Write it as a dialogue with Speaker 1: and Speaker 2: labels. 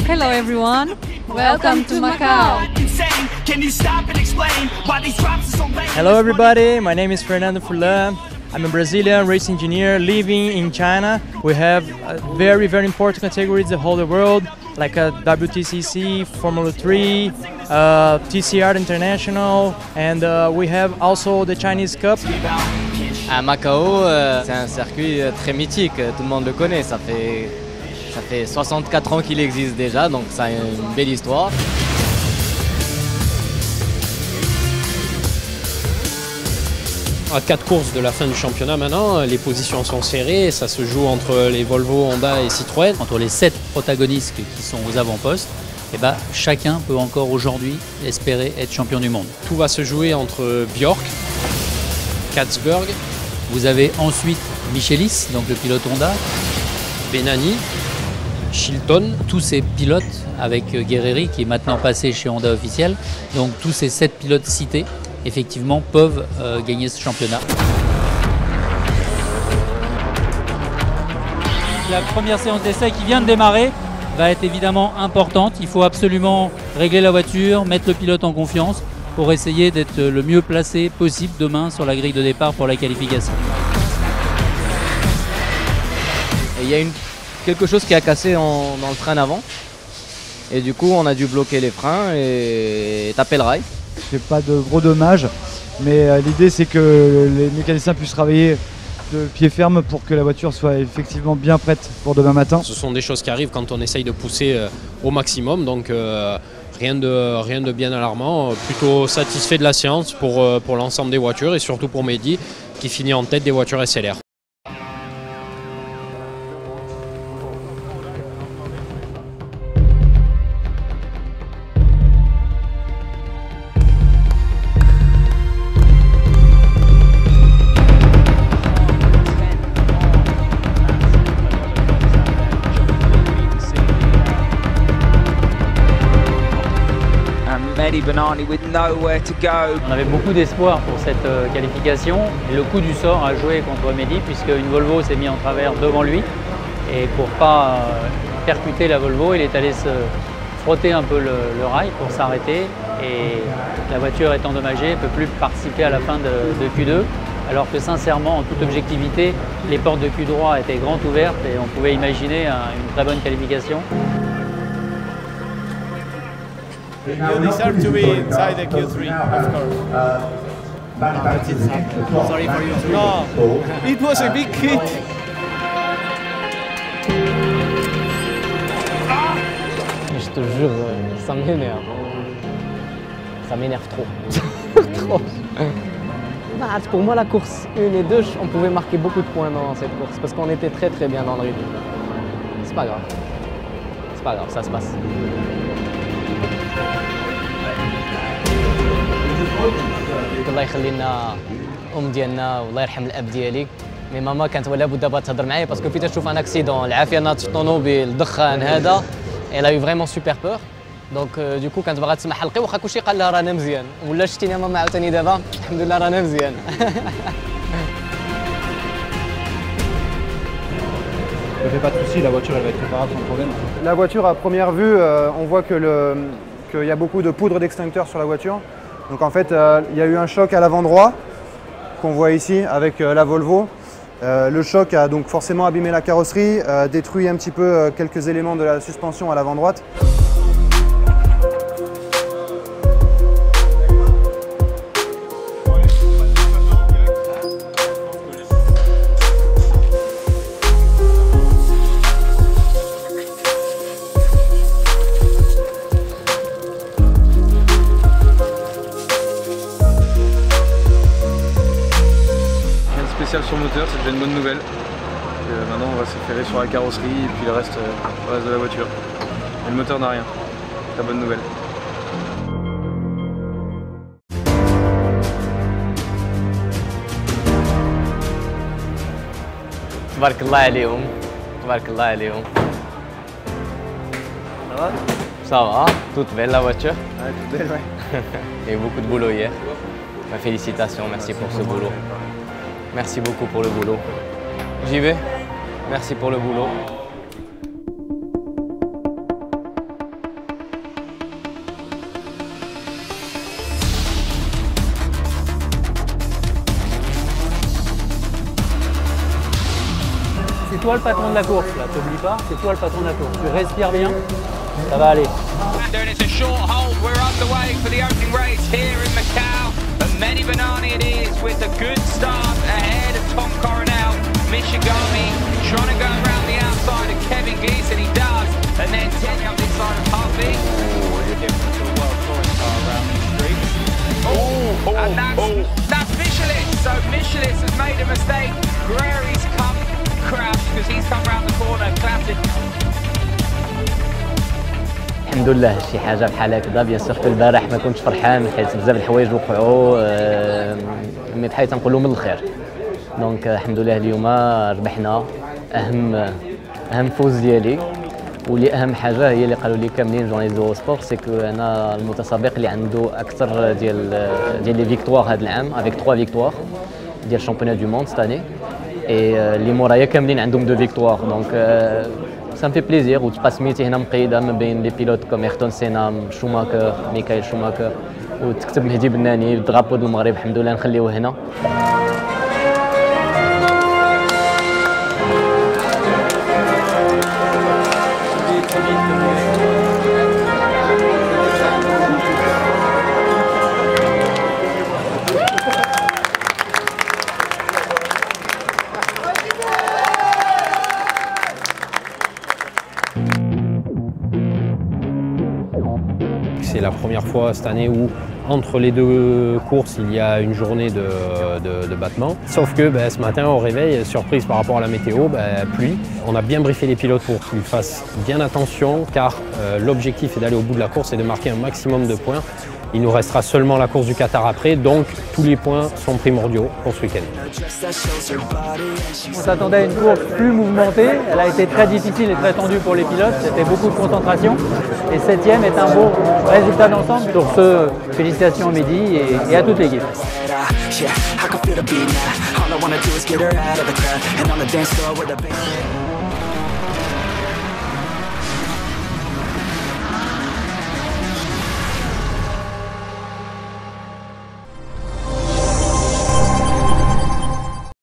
Speaker 1: Hello everyone, welcome to Macau.
Speaker 2: Hello everybody, my name is Fernando Furlan. I'm a Brazilian race engineer living in China. We have very important categories the whole world, like a WTCC, Formula 3, TCR International, and we have also the Chinese Cup.
Speaker 3: À Macao, c'est un circuit très mythique, tout le monde le connaît, ça fait 64 ans qu'il existe déjà, donc ça a une belle histoire.
Speaker 4: À 4 courses de la fin du championnat maintenant, les positions sont serrées, ça se joue entre les Volvo, Honda et Citroën.
Speaker 5: Entre les 7 protagonistes qui sont aux avant-postes, eh ben, chacun peut encore aujourd'hui espérer être champion du monde.
Speaker 4: Tout va se jouer entre Björk, Katzberg.
Speaker 5: Vous avez ensuite Michelis, donc le pilote Honda,
Speaker 4: Benani, Chilton.
Speaker 5: Tous ces pilotes avec Guerrieri qui est maintenant passé chez Honda officiel. Donc tous ces 7 pilotes cités effectivement peuvent gagner ce championnat. La première séance d'essai qui vient de démarrer va être évidemment importante. Il faut absolument régler la voiture, mettre le pilote en confiance pour essayer d'être le mieux placé possible demain sur la grille de départ pour la qualification.
Speaker 3: Il y a quelque chose qui a cassé dans le train avant. Et du coup, on a dû bloquer les freins et taper le rail.
Speaker 6: C'est pas de gros dommages, mais l'idée c'est que les mécaniciens puissent travailler de pied ferme pour que la voiture soit effectivement bien prête pour demain matin.
Speaker 4: Ce sont des choses qui arrivent quand on essaye de pousser au maximum, donc rien de bien alarmant. Plutôt satisfait de la séance pour l'ensemble des voitures et surtout pour Mehdi qui finit en tête des voitures SLR.
Speaker 5: On avait beaucoup d'espoir pour cette qualification. Le coup du sort a joué contre Mehdi puisque une Volvo s'est mise en travers devant lui. Et pour ne pas percuter la Volvo, il est allé se frotter un peu le rail pour s'arrêter. Et la voiture est endommagée, ne peut plus participer à la fin de Q2. Alors que sincèrement, en toute objectivité, les portes de Q3 étaient grandes ouvertes et on pouvait imaginer une très bonne qualification.
Speaker 7: You deserve to be inside the Q3, of course.
Speaker 8: Sorry for you.
Speaker 7: No, it was a big hit.
Speaker 3: Je te jure, ça m'énerve. Ça m'énerve trop. Trop. Pour moi, la course 1 et 2, on pouvait marquer beaucoup de points dans cette course parce qu'on était très bien dans le rythme. C'est pas grave. C'est pas grave, ça se passe. الله يخلي لنا ديالنا والله يرحم الاب ديالي مي ماما كانت ولا بد دابا تهضر معايا باسكو فين تشوف ان اكسيدون العافيه ناض الطوموبيل الدخان هذا elle a eu vraiment super peur دونك دوكو كانت باغا تسمع حلقي واخا كلشي قال لها رانا مزيان ولا شتيني ماما عاوتاني دابا الحمد لله رانا مزيان.
Speaker 6: Ne fais pas de soucis, la voiture elle va être réparable sans problème.
Speaker 9: La voiture à première vue, on voit qu'il y a beaucoup de poudre d'extincteur sur la voiture. Donc en fait, il y a eu un choc à l'avant droit qu'on voit ici avec la Volvo. Le choc a donc forcément abîmé la carrosserie, détruit un petit peu quelques éléments de la suspension à l'avant droite.
Speaker 10: Sur le moteur, c'est déjà une bonne nouvelle. Maintenant on va se ferrer sur la carrosserie et puis le reste de la voiture. Et le moteur n'a rien. Très bonne nouvelle.
Speaker 3: تبارك الله عليهم. تبارك الله عليهم. Ça va? Ça va, toute belle la voiture.
Speaker 9: Ouais, toute belle, ouais.
Speaker 3: Il y a eu beaucoup de boulot hier. Félicitations, merci pour ce boulot. Merci beaucoup pour le boulot. J'y vais. Merci pour le boulot.
Speaker 5: C'est toi le patron de la course, là, t'oublies pas, c'est toi le patron de la course. Tu respires bien, ça va aller.
Speaker 8: It's a short hold. We're underway for the opening race here in Macau. And Mehdi Bennani it is with a good start ahead of Tom Coronel. Michigami trying to go around the outside of Kevin Geese, and he does. And then Tenya up the inside of Harvey. Oh, you're different to a world touring car around these streets. And that's Michelis. So Michelis has made a mistake. Guerreri's come crash because he's come round the corner. Classic.
Speaker 3: الحمد لله شي حاجه بحال هكذا بيان سور في البارح ما كنتش فرحان حيت بزاف الحوايج وقعوا مي بحال تنقولوا من الخير دونك الحمد لله اليوم ربحنا اهم فوز ديالي واللي اهم حاجه هي اللي قالوا لي كاملين جورناليست دو سبور سي كو انا المتسابق اللي عنده اكثر ديال لي فيكتوار هذا العام افيك 3 فيكتوار ديال الشامبيونات دو موند ستاني اي اللي مورايا كاملين عندهم 2 فيكتوار دونك ça me fait plaisir وتبقى سميتي هنا مقيده ما بين لي بيلوت كوم ايرتون سينا شوماكر ميكايل شوماكر وتكتب مهدي بناني بالدرابو ديال المغرب الحمد لله نخليوه هنا.
Speaker 4: C'est la première fois cette année où, entre les deux courses, il y a une journée de battement. Sauf que ce matin, au réveil, surprise par rapport à la météo, pluie. On a bien briefé les pilotes pour qu'ils fassent bien attention, car l'objectif est d'aller au bout de la course et de marquer un maximum de points. Il nous restera seulement la course du Qatar après, donc tous les points sont primordiaux pour ce week-end.
Speaker 5: On s'attendait à une course plus mouvementée, elle a été très difficile et très tendue pour les pilotes, c'était beaucoup de concentration. Et 7e est un beau résultat d'ensemble. Sur ce, félicitations à Mehdi et à toute l'équipe.